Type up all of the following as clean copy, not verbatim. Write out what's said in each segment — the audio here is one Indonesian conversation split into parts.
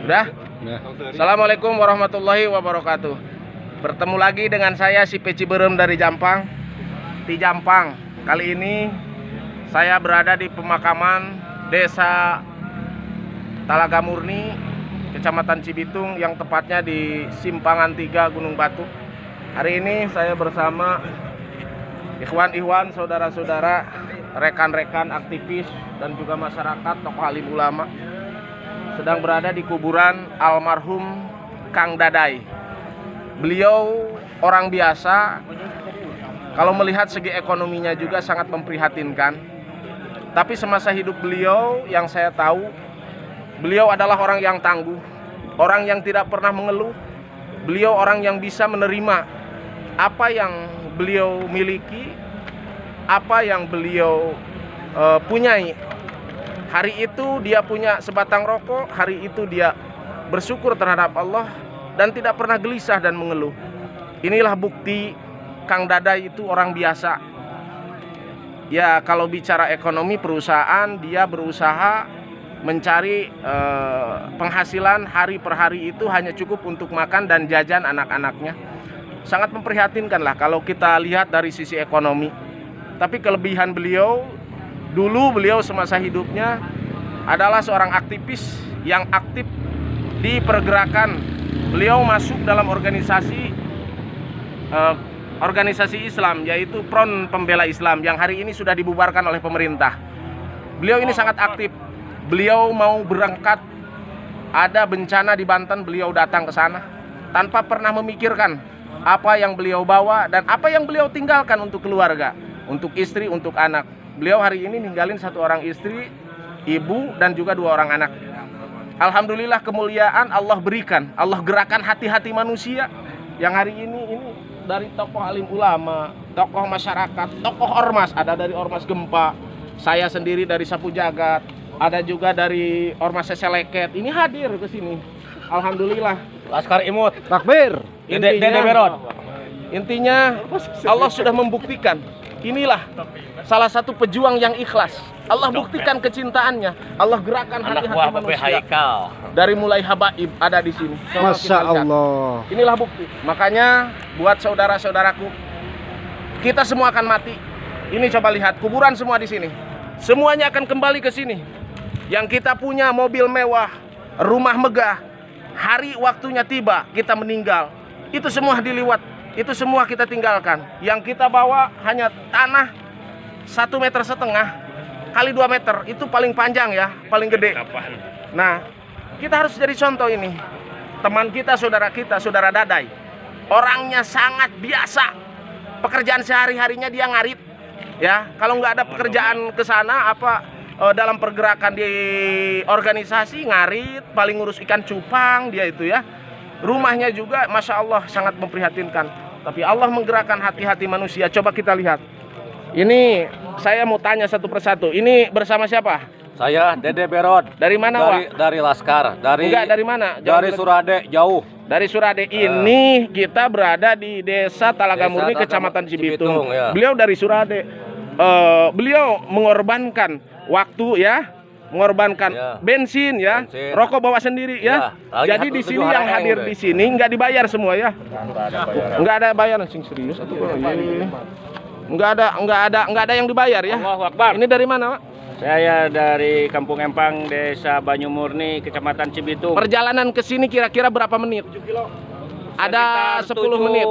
Udah? Nah, Assalamualaikum warahmatullahi wabarakatuh. Bertemu lagi dengan saya si Peci Berem dari Jampang. Di Jampang. Kali ini saya berada di pemakaman Desa Talaga Murni, Kecamatan Cibitung, yang tepatnya di Simpangan 3 Gunung Batu. Hari ini saya bersama ikhwan-ikhwan, saudara-saudara, rekan-rekan aktivis dan juga masyarakat, tokoh alim ulama, sedang berada di kuburan almarhum Kang Dadai. Beliau orang biasa, kalau melihat segi ekonominya juga sangat memprihatinkan. Tapi semasa hidup beliau yang saya tahu, beliau adalah orang yang tangguh, orang yang tidak pernah mengeluh. Beliau orang yang bisa menerima apa yang beliau miliki, apa yang beliau punyai. Hari itu dia punya sebatang rokok, hari itu dia bersyukur terhadap Allah dan tidak pernah gelisah dan mengeluh. Inilah bukti Kang Dadai itu orang biasa. Ya, kalau bicara ekonomi perusahaan, dia berusaha mencari penghasilan hari per hari itu hanya cukup untuk makan dan jajan anak-anaknya. Sangat memprihatinkan lah kalau kita lihat dari sisi ekonomi. Tapi kelebihan beliau, dulu beliau semasa hidupnya adalah seorang aktivis yang aktif di pergerakan. Beliau masuk dalam organisasi Islam, yaitu Front Pembela Islam, yang hari ini sudah dibubarkan oleh pemerintah. Beliau ini sangat aktif. Beliau mau berangkat, ada bencana di Banten, beliau datang ke sana tanpa pernah memikirkan apa yang beliau bawa dan apa yang beliau tinggalkan untuk keluarga, untuk istri, untuk anak. Beliau hari ini ninggalin satu orang istri, ibu, dan juga 2 orang anak. Alhamdulillah, kemuliaan Allah berikan, Allah gerakan hati-hati manusia yang hari ini dari tokoh alim ulama, tokoh masyarakat, tokoh ormas. Ada dari Ormas Gempa, saya sendiri dari Sapu Jagat, ada juga dari Ormas Seseleket. Ini hadir ke sini. Alhamdulillah. Laskar Imut, Takbir, Dede Berod. Intinya Allah sudah membuktikan. Inilah salah satu pejuang yang ikhlas. Allah buktikan kecintaannya. Allah gerakan hati-hati manusia. Dari mulai habaib ada di sini. Masya Allah. Inilah bukti. Makanya buat saudara-saudaraku, kita semua akan mati. Ini coba lihat kuburan semua di sini. Semuanya akan kembali ke sini. Yang kita punya mobil mewah, rumah megah, hari waktunya tiba kita meninggal. Itu semua diliwat. Itu semua kita tinggalkan. Yang kita bawa hanya tanah 1,5 meter kali 2 meter. Itu paling panjang ya, paling gede. Nah, kita harus jadi contoh ini. Teman kita, saudara Dadai, orangnya sangat biasa. Pekerjaan sehari-harinya dia ngarit. Ya, kalau nggak ada pekerjaan ke sana dalam pergerakan di organisasi ngarit, paling ngurus ikan cupang dia itu ya. Rumahnya juga Masya Allah sangat memprihatinkan. Tapi Allah menggerakkan hati-hati manusia. Coba kita lihat. Ini saya mau tanya satu persatu. Ini bersama siapa? Saya Dede Berod. Dari mana, Wak? Dari Laskar. Enggak, dari mana? Dari Surade, jauh. Dari Surade. Ini kita berada di Desa Talaga Murni, Kecamatan Cibitung. Ya. Beliau dari Surade. Beliau mengorbankan waktu ya, mengorbankan bensin ya, rokok bawa sendiri ya. Jadi di sini yang hadir di sini nggak dibayar semua ya. Nggak ada bayaran, sing serius atau nggak ada yang dibayar ya. Allahu Akbar. Ini dari mana, Pak? Saya dari Kampung Empang, Desa Banyumurni, Kecamatan Cibitung. Perjalanan ke sini kira-kira berapa menit? 7 kilo. Ada 10 menit.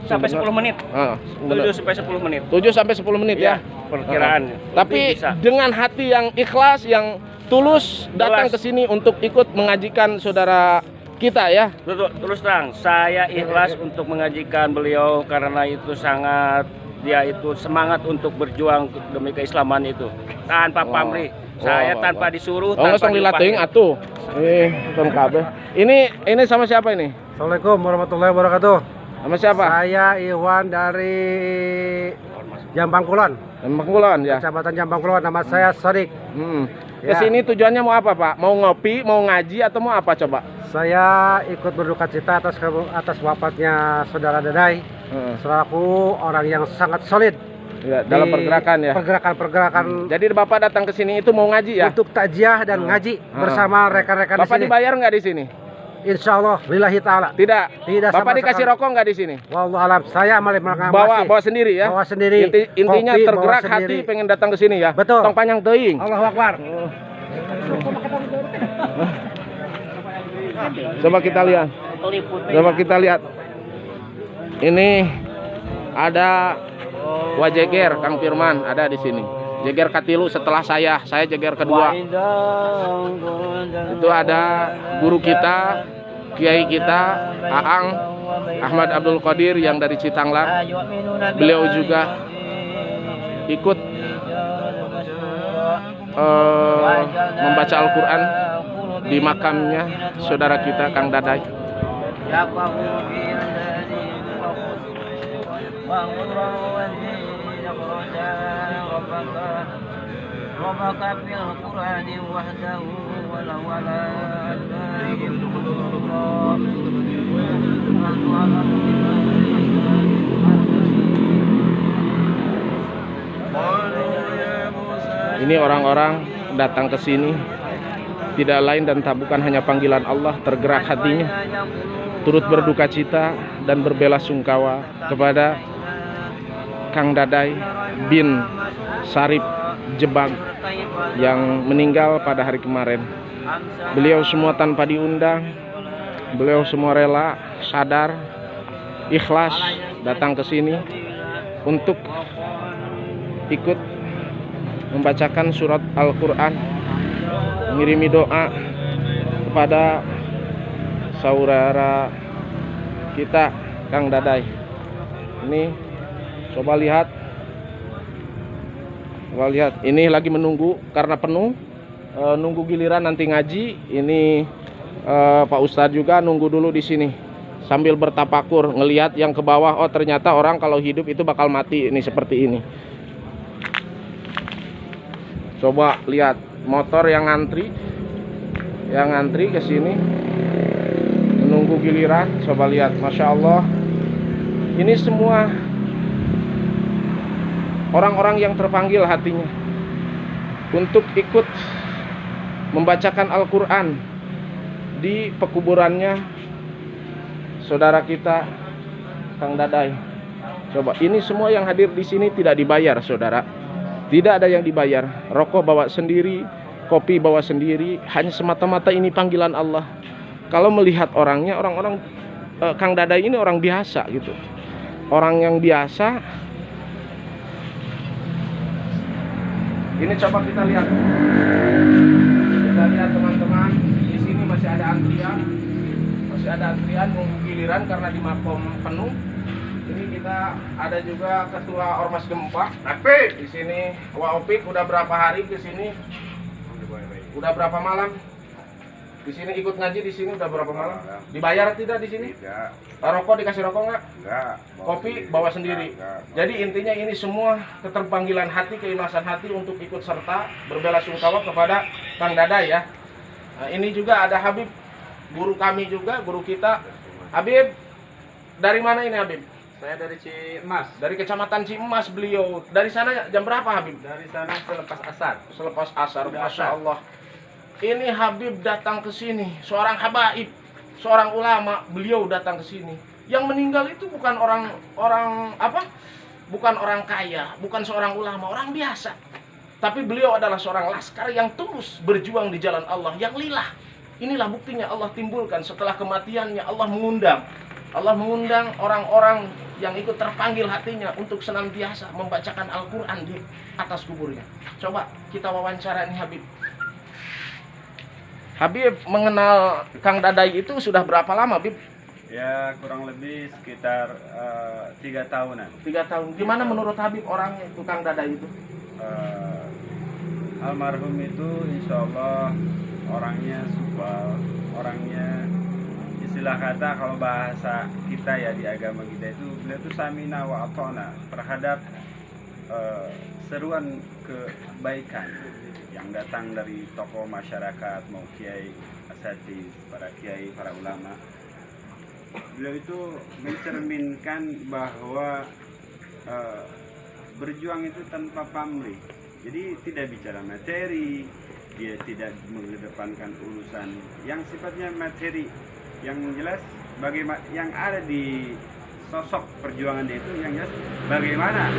Sampai 10 menit. 7 sampai 10 menit. 7 sampai 10 menit ya. Perkiraan. Tapi dengan hati yang ikhlas, yang tulus datang ke sini untuk ikut mengajikan saudara kita ya. Terus terang, saya ikhlas untuk mengajikan beliau karena itu dia itu semangat untuk berjuang demi keislaman itu. Tanpa pamrih. Saya tanpa disuruh, tanpa dilatih atuh. Ini sama siapa ini? Assalamualaikum warahmatullahi wabarakatuh. Sama siapa? Saya Iwan dari Jampang Kulon. Jampang Kulon ya. Kecamatan Jampang Kulon. Nama saya Sodik. Kesini tujuannya mau apa, Pak? Mau ngopi, mau ngaji, atau mau apa coba? Saya ikut berduka cita atas wafatnya saudara Dadai. Saudaraku orang yang sangat solid, Ya, dalam di pergerakan ya. Pergerakan-pergerakan Jadi Bapak datang ke sini itu mau ngaji ya? untuk takziah dan ngaji bersama rekan-rekan di Bapak sini. dibayar nggak di sini? Insya Allah, lillahi ta'ala. Tidak. Tidak Bapak sama dikasih sekali. rokok nggak di sini? Wallahu alam, saya malah Bawa sendiri ya? Bawa sendiri. Intinya Kopi, tergerak bawa hati sendiri. pengen datang ke sini ya? Betul. Tong panjang teuing. Allahu Akbar. Coba kita lihat. Coba kita lihat. Ini ada Wajeger Kang Firman ada di sini. Jeger katilu setelah saya jeger kedua. Itu ada guru kita, kiai kita, Aang Ahmad Abdul Qadir yang dari Citanglar. Beliau juga ikut membaca Al-Quran di makamnya saudara kita Kang Dadai. Ini orang-orang datang ke sini tidak lain dan tak bukan hanya panggilan Allah, tergerak hatinya, turut berduka cita dan berbelasungkawa kepada Kang Dadai bin Sarip Jebang yang meninggal pada hari kemarin. Beliau semua tanpa diundang, beliau semua rela, sadar, ikhlas datang ke sini untuk ikut membacakan surat Al-Quran, mengirimi doa kepada saudara kita Kang Dadai. Ini coba lihat, ini lagi menunggu karena penuh, nunggu giliran nanti ngaji. Ini Pak Ustadz juga nunggu dulu di sini sambil bertapakur ngelihat yang ke bawah. Oh ternyata orang kalau hidup itu bakal mati. Ini seperti ini. Coba lihat motor yang ngantri ke sini menunggu giliran. Coba lihat, masya Allah, ini semua orang-orang yang terpanggil hatinya untuk ikut membacakan Al-Quran di pekuburannya saudara kita Kang Dadai. Coba, ini semua yang hadir di sini tidak dibayar, saudara. Tidak ada yang dibayar. Rokok bawa sendiri, kopi bawa sendiri. Hanya semata-mata ini panggilan Allah. Kalau melihat orangnya, orang-orang Kang Dadai ini orang biasa gitu. Orang yang biasa. Ini coba kita lihat. Kita lihat teman-teman, di sini masih ada antrian. Masih ada antrian nunggu giliran karena di makom penuh. Ini kita ada juga ketua Ormas Gempa. Di sini Waopik udah berapa hari ke sini? Udah berapa malam? Di sini ikut ngaji di sini udah berapa malam? Dibayar tidak di sini? Tidak. Rokok dikasih rokok nggak? Enggak. Kopi bawa sendiri. Jadi intinya ini semua keterpanggilan hati, keikhlasan hati untuk ikut serta berbelasungkawa kepada Kang Dadai ya. Nah, ini juga ada Habib, guru kami juga, guru kita. Habib, dari mana ini Habib? Saya dari Cimas. Dari Kecamatan Cimas beliau. Dari sana jam berapa Habib? Dari sana selepas asar. Selepas asar, Sudah Masya asar. Allah. Ini Habib datang ke sini, seorang habaib, seorang ulama, beliau datang ke sini. Yang meninggal itu bukan orang apa? Bukan orang kaya, bukan seorang ulama, orang biasa. Tapi beliau adalah seorang laskar yang tulus berjuang di jalan Allah, yang lillah. Inilah buktinya Allah timbulkan setelah kematiannya. Allah mengundang orang-orang yang ikut terpanggil hatinya untuk senantiasa membacakan Al-Quran di atas kuburnya. Coba kita wawancara nih Habib. Habib mengenal Kang Dadai itu sudah berapa lama, Habib? Ya kurang lebih sekitar 3 tahunan. 3 tahun. Gimana menurut Habib orangnya itu Kang Dadai itu? Almarhum itu insya Allah orangnya subal, orangnya istilah kata kalau bahasa kita ya di agama kita itu beliau itu samina wa atona terhadap seruan kebaikan yang datang dari tokoh masyarakat, mau kiai, asatidz, para kiai, para ulama. Beliau itu mencerminkan bahwa berjuang itu tanpa pamrih. Jadi tidak bicara materi, dia tidak mengedepankan urusan yang sifatnya materi. Yang jelas bagaimana yang ada di sosok perjuangan dia itu, yang jelas bagaimana.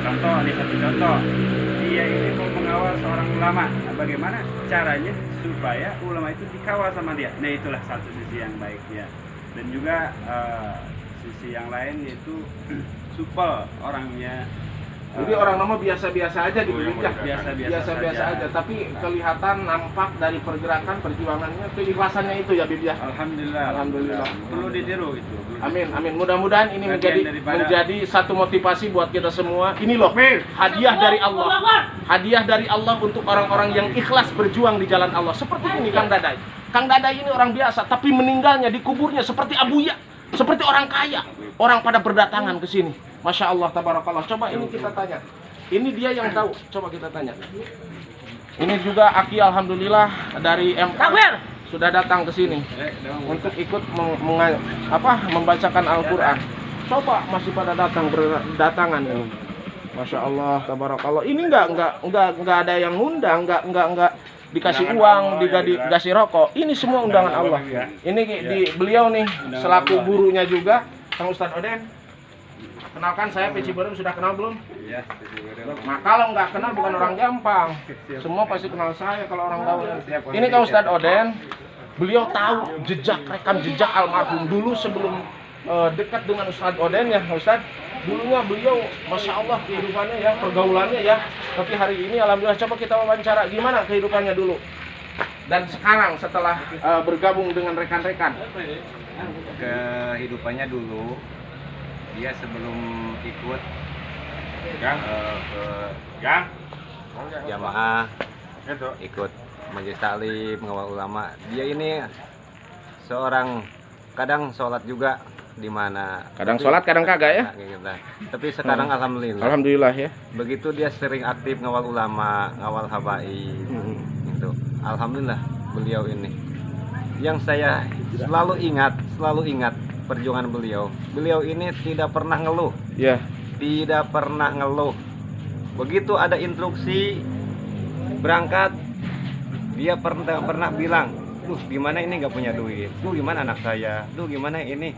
Contoh, ini satu contoh, dia ini mau mengawal seorang ulama. Nah, bagaimana caranya supaya ulama itu dikawal sama dia. Nah, itulah satu sisi yang baiknya. Dan juga sisi yang lain yaitu supel orangnya. Jadi orang nama biasa-biasa aja gitu, Biasa-biasa aja. Tapi kelihatan nampak dari pergerakan perjuangannya, keikhlasannya itu ya Bib ya. Alhamdulillah. Perlu ditiru itu. Amin. Mudah-mudahan ini Bagian menjadi satu motivasi buat kita semua. Ini loh, hadiah dari Allah. Hadiah dari Allah untuk orang-orang yang ikhlas berjuang di jalan Allah. Seperti ini Kang Dadai. Kang Dadai ini orang biasa, tapi meninggalnya di kuburnya seperti Abuya, seperti orang kaya. Orang pada berdatangan ke sini. Masya Allah, tabarakallah. Coba ini kita tanya. Ini dia yang tahu. Coba kita tanya. Ini juga Aki alhamdulillah dari MK sudah datang ke sini untuk ikut membacakan Al-Qur'an. Coba masih pada berdatangan ini. Masya Allah, tabarakallah. Ini enggak ada yang ngundang, enggak dikasih uang, dikasih rokok. Ini semua undangan Allah. Ini beliau nih selaku gurunya juga, Kang Ustadz Oden. Kenalkan, saya Peci Berem, sudah kenal belum? Iya, Peci Berem. Nah, kalau nggak kenal bukan orang Jampang. Semua pasti kenal saya kalau orang tahu. Ini Kang Ustadz Oden. Beliau tahu rekam jejak almarhum dulu sebelum dekat dengan Ustadz Oden ya, Ustadz. Dulunya beliau, Masya Allah kehidupannya ya, pergaulannya ya. Tapi hari ini alhamdulillah, coba kita wawancara gimana kehidupannya dulu. Dan sekarang setelah bergabung dengan rekan-rekan. Kehidupannya dulu, dia sebelum ikut ke jamaah, ikut majelis taklim, mengawal ulama, dia ini seorang kadang sholat juga di mana. Kadang sholat, kadang kagak ya. Tapi sekarang alhamdulillah ya. Begitu dia sering aktif ngawal ulama, ngawal habaib. Gitu. Alhamdulillah beliau ini. Yang saya selalu ingat perjuangan beliau. Beliau ini tidak pernah ngeluh. Ya. Tidak pernah ngeluh. Begitu ada instruksi berangkat, dia pernah bilang, "Duh, gimana ini nggak punya duit? Duh, gimana anak saya? Duh, gimana ini?"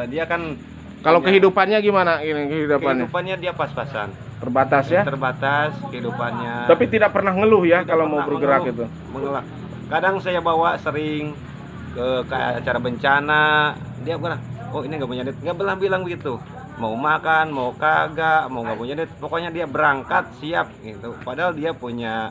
Dia kan kalau kehidupannya gimana ini kehidupannya dia pas-pasan. Terbatas ya? Terbatas kehidupannya. Tapi tidak pernah ngeluh ya kalau mau bergerak itu. Mengeluh. Kadang saya bawa sering ke acara bencana, dia bilang, "Oh, ini nggak punya duit." Nggak bilang begitu. Mau makan, mau kagak, mau nggak punya duit, pokoknya dia berangkat siap gitu. Padahal dia punya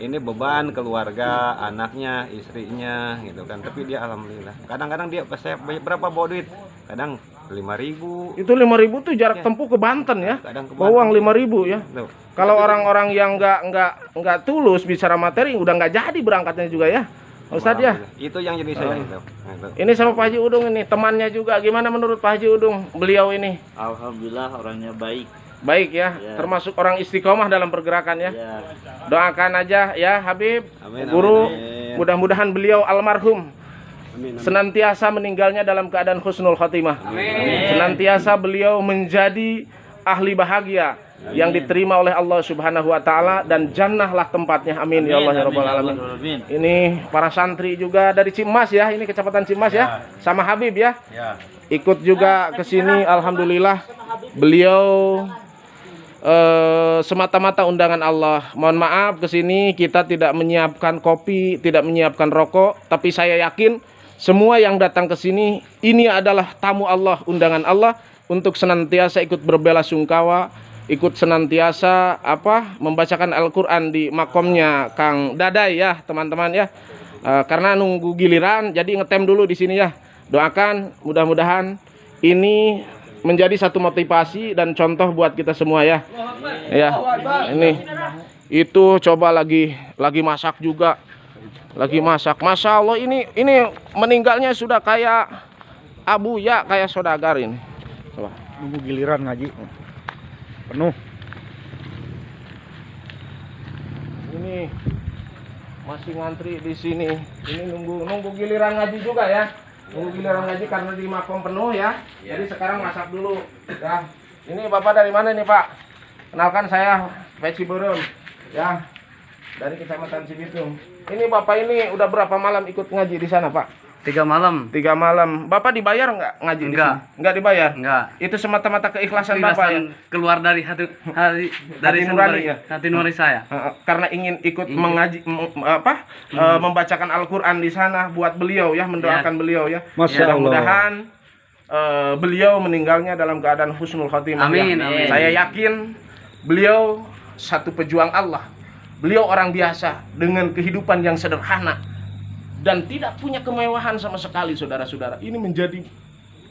ini beban keluarga, anaknya, istrinya gitu kan. Tapi dia alhamdulillah. Kadang-kadang dia saya berapa bawa duit? Kadang 5.000. Itu 5.000 tuh jarak tempuh ke Banten ya. Bawang 5.000 ya. Tuh. Kalau orang-orang yang nggak tulus bicara materi udah nggak jadi berangkatnya juga ya. Ustadz ya. Itu yang jadi saya itu. Ini sama Pak Haji Udung ini, temannya juga. Gimana menurut Pak Haji Udung beliau ini? Alhamdulillah orangnya baik. Baik ya, termasuk orang istiqomah dalam pergerakan ya. Doakan aja ya Habib, Guru, mudah-mudahan beliau almarhum senantiasa meninggalnya dalam keadaan husnul khotimah. Senantiasa beliau menjadi ahli bahagia yang diterima oleh Allah Subhanahu wa taala dan jannahlah tempatnya. Amin ya Allah ya rabbal alamin. Ini para santri juga dari Cimas ya, ini Kecamatan Cimas ya. Sama Habib ya. Ikut juga ke sini alhamdulillah. Beliau semata-mata undangan Allah. Mohon maaf ke sini kita tidak menyiapkan kopi, tidak menyiapkan rokok, tapi saya yakin semua yang datang ke sini ini adalah tamu Allah, undangan Allah untuk senantiasa ikut berbelasungkawa, ikut senantiasa membacakan Al-Qur'an di makomnya Kang Dadai ya, teman-teman ya. Karena nunggu giliran jadi ngetem dulu di sini ya. Doakan mudah-mudahan ini menjadi satu motivasi dan contoh buat kita semua ya. Ya. Ini itu coba lagi masak juga. Lagi masak. Masya Allah ini meninggalnya sudah kayak Abuya, kayak saudagar ini. Coba. Nunggu giliran ngaji. Penuh. Ini masih ngantri di sini. Ini nunggu giliran ngaji juga ya. Nunggu giliran ngaji karena di makom penuh ya. Jadi sekarang masak dulu. Ya. Ini Bapak dari mana nih Pak? Kenalkan saya Peci Berem ya, dari Kecamatan Cibitung. Ini Bapak ini udah berapa malam ikut ngaji di sana, Pak? 3 malam. 3 malam. Bapak dibayar nggak ngaji di Enggak. sini? Nggak dibayar? Enggak. Itu semata-mata keikhlasan Bapak ya? Keluar dari hati nurani ya? hati nurani saya. Karena ingin ikut mengaji membacakan Al-Qur'an di sana buat beliau ya, mendoakan beliau ya. Masya Allah. Mudah-mudahan beliau meninggalnya dalam keadaan husnul khotimah. Amin, ya. amin. Saya yakin beliau satu pejuang Allah. Beliau orang biasa dengan kehidupan yang sederhana dan tidak punya kemewahan sama sekali, saudara-saudara. Ini menjadi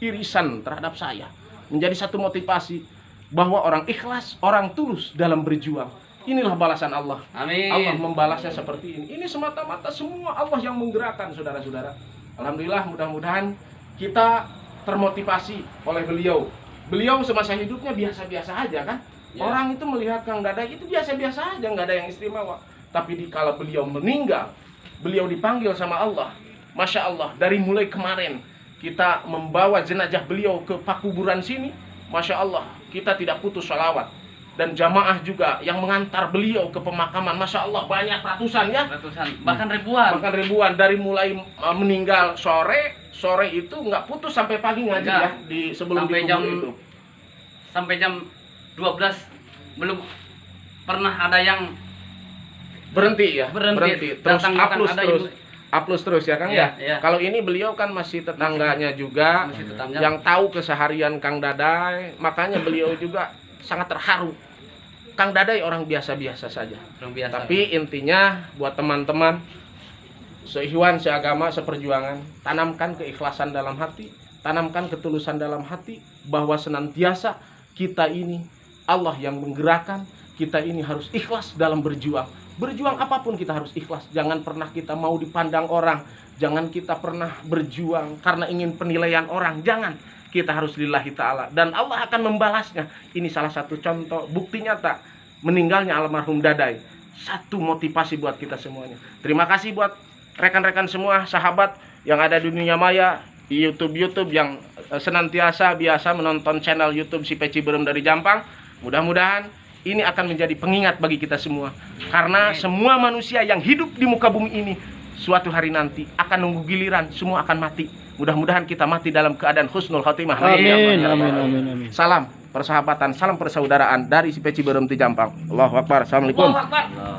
irisan terhadap saya, menjadi satu motivasi bahwa orang ikhlas, orang tulus dalam berjuang. Inilah balasan Allah. Amin. Allah membalasnya seperti ini. Ini semata-mata semua Allah yang menggerakkan, saudara-saudara. Alhamdulillah, mudah-mudahan kita termotivasi oleh beliau. Beliau semasa hidupnya biasa-biasa aja kan. Ya. Orang itu melihat Kang Dadai itu biasa-biasa aja, nggak ada yang istimewa. Tapi dikala beliau meninggal, beliau dipanggil sama Allah. Masya Allah, dari mulai kemarin kita membawa jenazah beliau ke pakuburan sini, Masya Allah, kita tidak putus sholawat. Dan jamaah juga yang mengantar beliau ke pemakaman, Masya Allah, banyak ratusan ya. Ratusan, bahkan ribuan. Bahkan ribuan, dari mulai meninggal sore itu nggak putus sampai pagi ngaji Enggak. ya, di sebelum Sampai dikubur jam- itu. Sampai jam 12 belum pernah ada yang Berhenti ya, Berhenti. terus Datang bahkan upload ada terus. ibu- Upload terus ya Kang Iya, ya. iya. Kalau ini beliau kan masih tetangganya juga, masih tetangga. yang tahu keseharian Kang Dadai, makanya beliau juga sangat terharu. Kang Dadai orang biasa-biasa saja. Orang biasa. Tapi intinya buat teman-teman seikhwan, seagama, seperjuangan, tanamkan keikhlasan dalam hati, tanamkan ketulusan dalam hati, bahwa senantiasa kita ini Allah yang menggerakkan, kita ini harus ikhlas dalam berjuang. Berjuang apapun kita harus ikhlas. Jangan pernah kita mau dipandang orang. Jangan kita pernah berjuang karena ingin penilaian orang. Jangan. Kita harus lillahi ta'ala. Dan Allah akan membalasnya. Ini salah satu contoh bukti nyata meninggalnya almarhum Dadai. Satu motivasi buat kita semuanya. Terima kasih buat rekan-rekan semua, sahabat yang ada di dunia maya, di YouTube yang senantiasa biasa menonton channel YouTube si Peci Berem dari Jampang. Mudah-mudahan ini akan menjadi pengingat bagi kita semua. Karena semua manusia yang hidup di muka bumi ini suatu hari nanti akan nunggu giliran, semua akan mati. Mudah-mudahan kita mati dalam keadaan husnul khotimah. Amin, amin, amin, amin. Salam persahabatan, salam persaudaraan dari si Peci Berem di Jampang. Allahu Akbar. Assalamualaikum. Allahu Akbar.